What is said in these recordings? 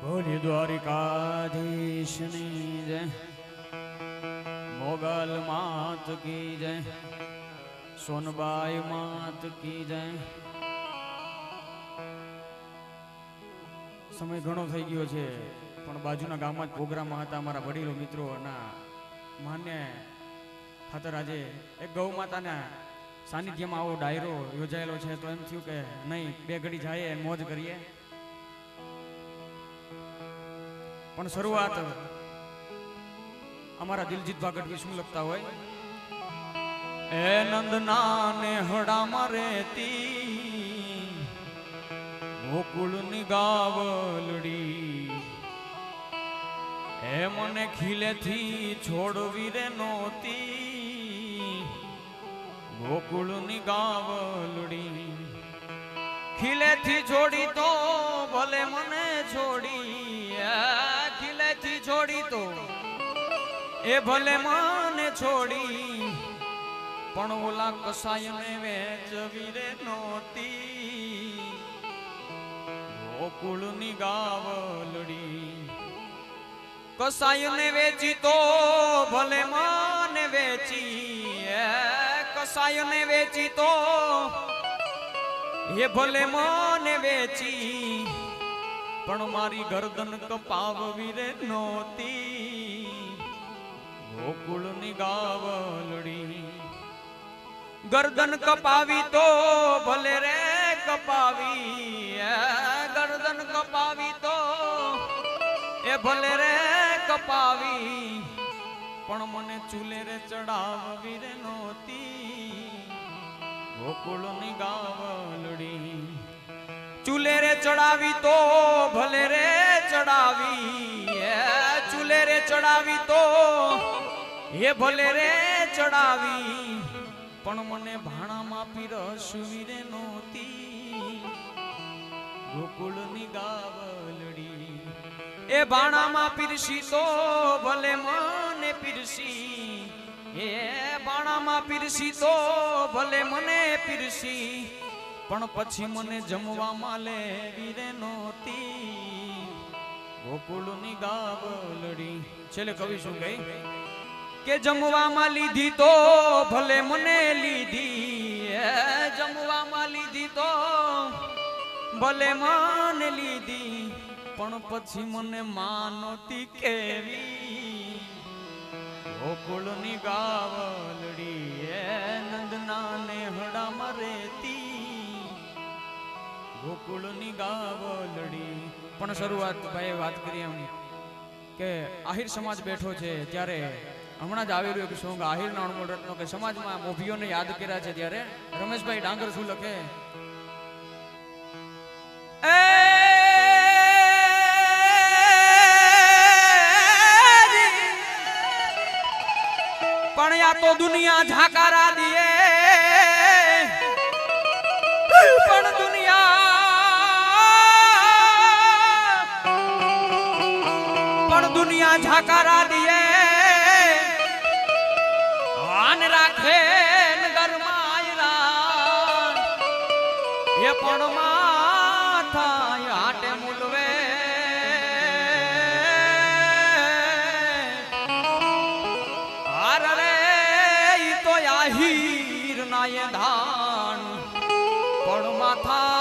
ભોલી દ્વારિકાધીશની જય, મોગલ માત કી જય, સોનબાઈ માત કી જય. સમય ઘણો થઈ ગયો છે, પણ બાજુના ગામમાં જ પ્રોગ્રામમાં હતા અમારા વડીલો મિત્રો ના માન્ય ખાતર આજે એક ગૌ માતાના સાનિધ્યમાં આવો ડાયરો યોજાયેલો છે, તો એમ થયું કે નહીં બે ઘડી જાય મોજ કરીએ. પણ શરૂઆત અમારા દિલજીત ભાગડવી શું લખતા હોય, એ નંદના ને હડામાં રહેતી ગોકુળની ગાવલડી, એ મને ખીલેથી છોડવી રે નોતી ગોકુળની ગાવલડી. ખીલેથી છોડી તો ભલે મને છોડી, ખીલેથી છોડી તો એ ભલે મને છોડી, પણ ઓલા કસાયને વેચવી રે નોતી ગોકુળની ગાવલડી. કસાયને વેચી તો ભલે મને વેચી, કસાયને વેચી તો એ ભલે મને વેચી, પણ મારી ગરદન કપાવવી રે નોતી ગોકુળની ગાવલડી. ગરદન કપાવી તો ભલે રે કપાવી, ગરદન કપાવી તો એ ભલે રે કપાવી, પણ મને ચૂલે રે ચડાવવી રે નોતી ગોકુળની ગાવલડી. ચૂલે રે ચડાવી તો ભલે રે ચડાવી, ચૂલે રે ચડાવી તો એ ભલે રે ચડાવી, પણ મને ભાણામાં પીરસવી રે નોતી ગોકુળની ગાવલડી. એ ભાણામાં પીરસી તો ભલે મને પીરસી, એ ભાણામાં પીરસી તો ભલે મને પીરસી, પણ પછી મને જમવામાં લેવી રે નોતી ગોકુળની ગાવલડી. છેલ્લે કવિ શું કહે કે જમવામાં લીધી તો ભલે મને લીધી, જમવામાં લીધી તો ભલે મને લીધી, પણ પછી મને માનોતી કેવી ગોકુળની ગાવલડી. એ નંદના ને હડામાં રહેતી ગોકુળની ગાવલડી. પણ શરૂઆત ભાઈ વાત કરી એમ કે આહિર સમાજ બેઠો છે ત્યારે હમણાં જ આવેલું એક સોંગ આહિરના અણમોલ રત્નો કે સમાજમાં મોભીઓને યાદ કર્યા છે, ત્યારે રમેશભાઈ ડાંગર શું લખે, પણ આ તો દુનિયા ઝાકારા દીએ, પણ દુનિયા ઝાકારા દીએ, આન રાખે ગરમાયરા એ પણ માથા હાટે મુલવે. હાર રે ઈ તો આહીર નાય ધાન પણ માથા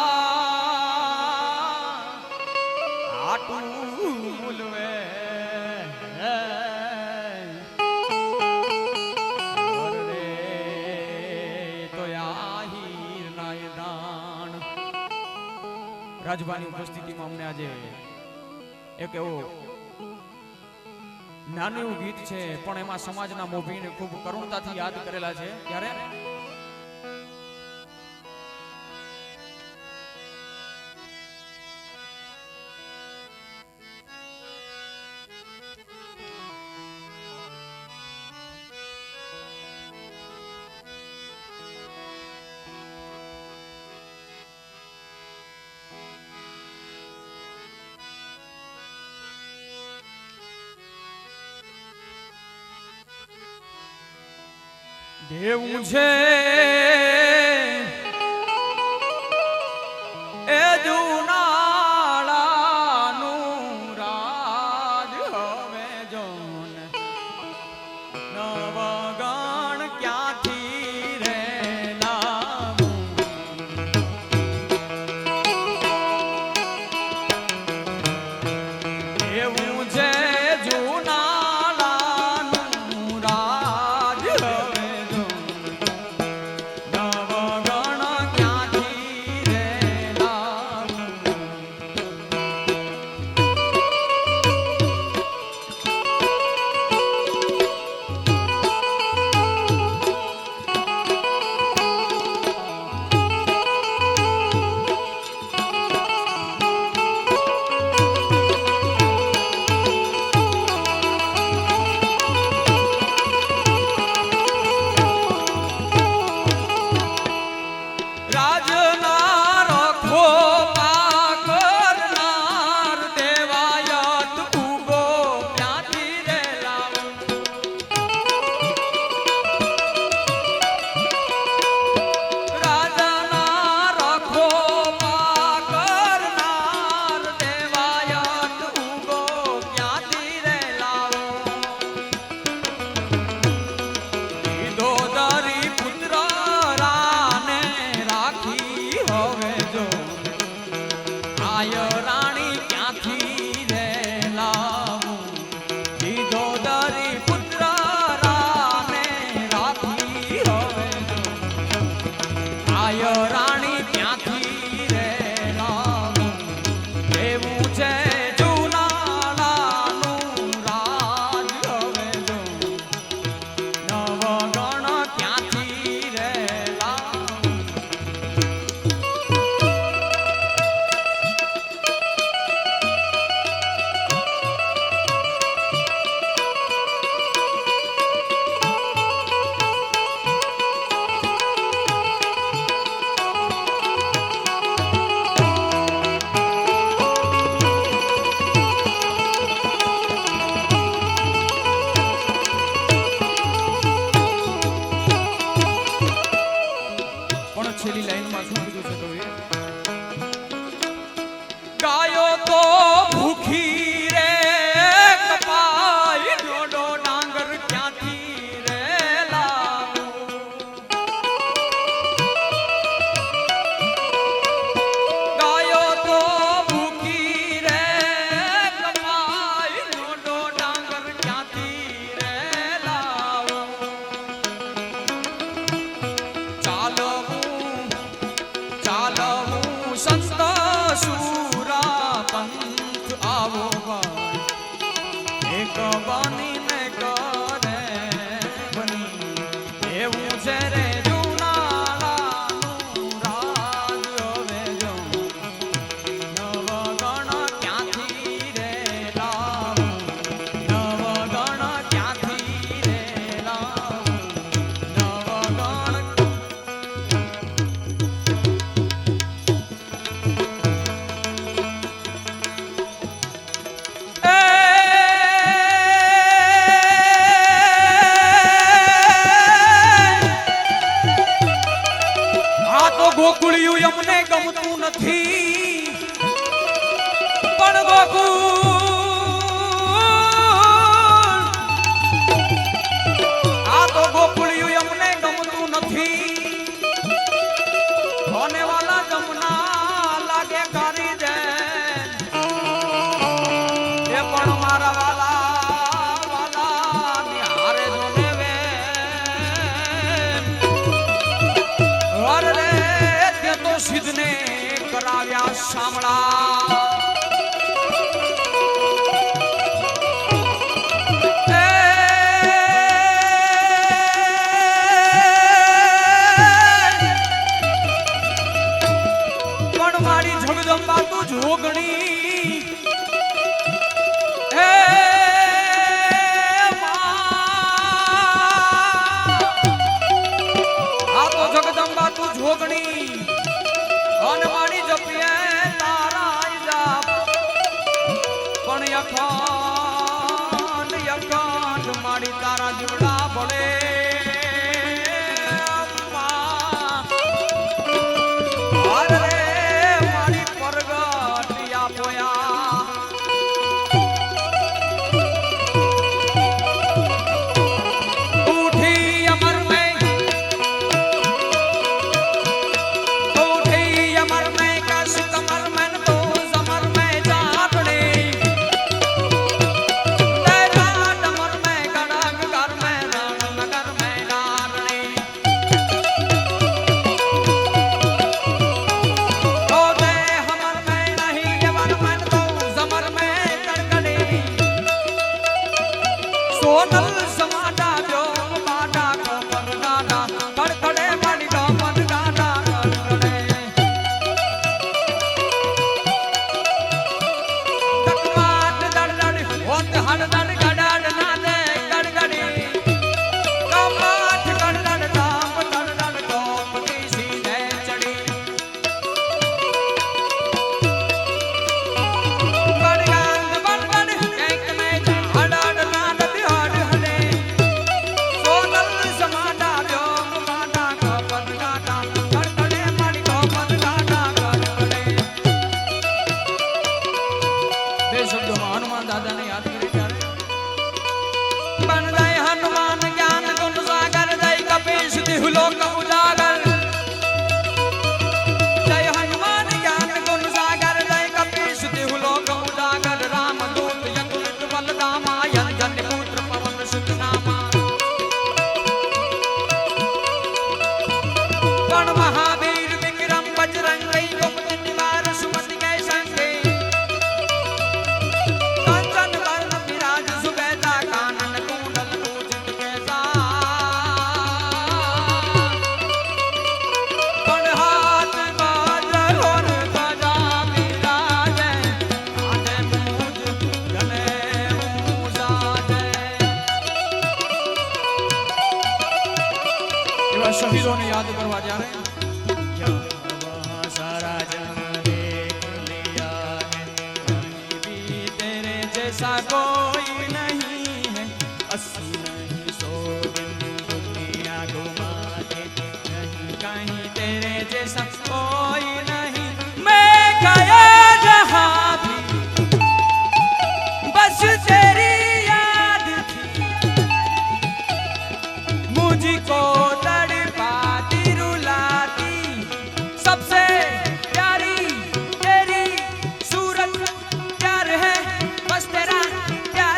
હાટું મુલવે. રાજભાની ઉપસ્થિતિમાં અમને આજે એક એવું નાનું એવું ગીત છે, પણ એમાં સમાજના મોભીને ખૂબ કરુણતાથી યાદ કરેલા છે. ત્યારે દેવું છે એ જૂનાળાનું कुछ आवो भाई एक बानी ने करे बनी એવું છે રે જૂનાલાનું રાજ હવે જો નવગણ ક્યાંથી રે લાવું નવગણ ક્યાંથી રે લાવું નવગણ ગોકુળિયું અમને ગમતું નથી પણ ગોકુળ આ તો ગોકુળિયું અમને ગમતું નથી કોને વાલા જમના લાગે કરી દે એ પણ મારા વાલા નિહારે જોને વે અરે તો સિદ્ધને કરાવ્યા શામળા પણ મારી જગદંબા તું જોગણી હે આ તો જગદંબા તું જોગણી અને મારી જપીએ તારા જાપ પણ યખાંડ મારી તારા જીવડા ભળે અરે મારી પરગટિયા પોયા ઉઠી અમર મેં સોનલ સમાડા જો બાડા કપર ગાડા કડકડે માડી કપર ગાડા કડકડે તકમાટ દડડડ હોત હડદડ ગડાડ ના દે ગડગડી કમાટ ગડડડ ડામ દડડડ ટોપ દીસી દે ચડી બડગાંગ બડબડ કંઈક મે હડડ ના હનુમાન દાદાને યાદ કરી ત્યારે પણ જય હનુમાન જ્ઞાન ગુણ સાગર જય કપીશ દિહલોક ઉજાગર જય હનુમાન જ્ઞાન ગુણ સાગર જય કપીશ દિહલોક ઉજાગર રામદૂત યદુત બલદામા અંજન પુત્ર પવન સુત નામા પણ મહાવીર વિક્રમ બજરંગ ગુપ્ત નિવાર સુમતિ કે સંગે શહીદોને યાદ કરવા જ્યારે સારા જન દેખ लिया है कहीं भी तेरे जैसा कोई नहीं है अस्सी नहीं सौ दुनिया घुमा के कहीं कहीं तेरे जैसा कोई नहीं मैं गया जहाँ भी बस तेरी याद थी मुझको सबसे प्यारी तेरी सूरत प्यार है बस तेरा प्यार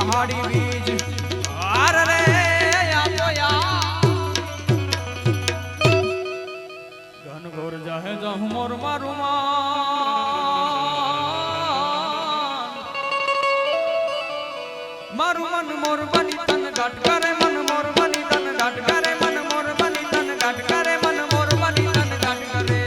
હાડી બીજ આર રે આજો યા ઘન ઘોર જાહે જાહું મોર મારું મારું મન મોર બની તન ઘાટ કરે મન મોર બની તન ઘાટ કરે મન મોર બની તન ઘાટ કરે મન મોર બની તન ઘાટ કરે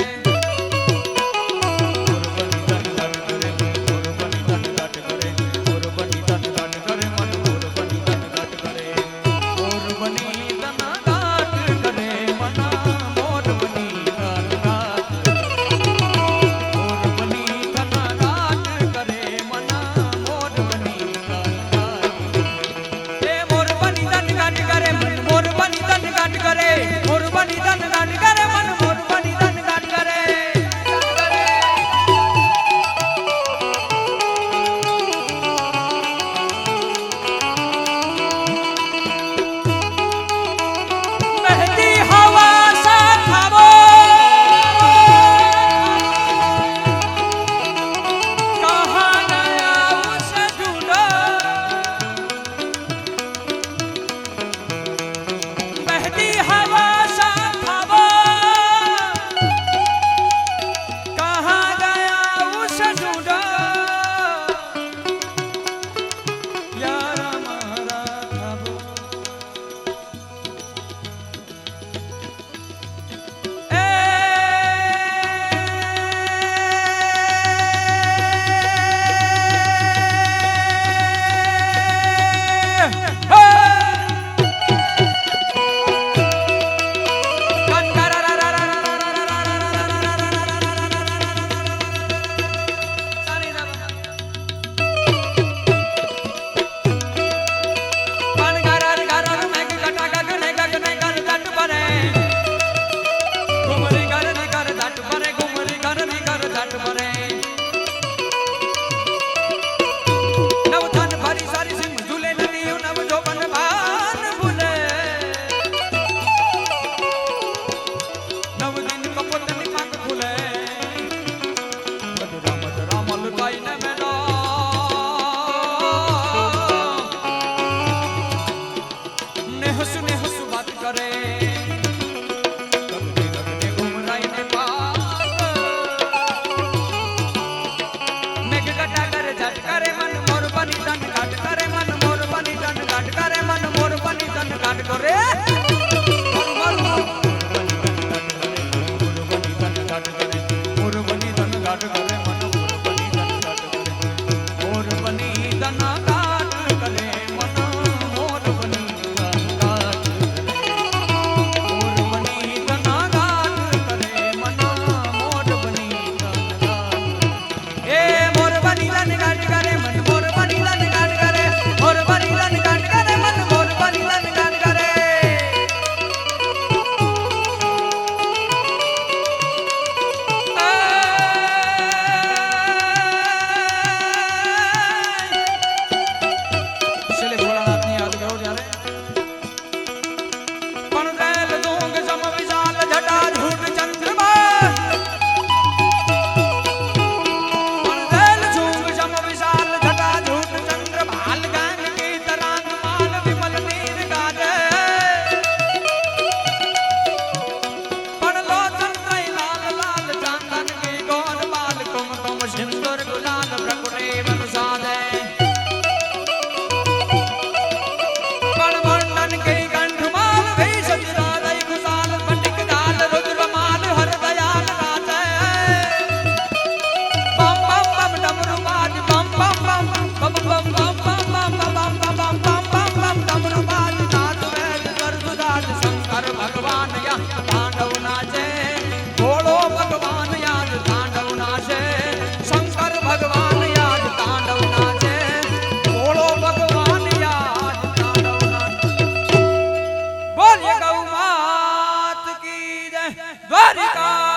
દ્વારિકા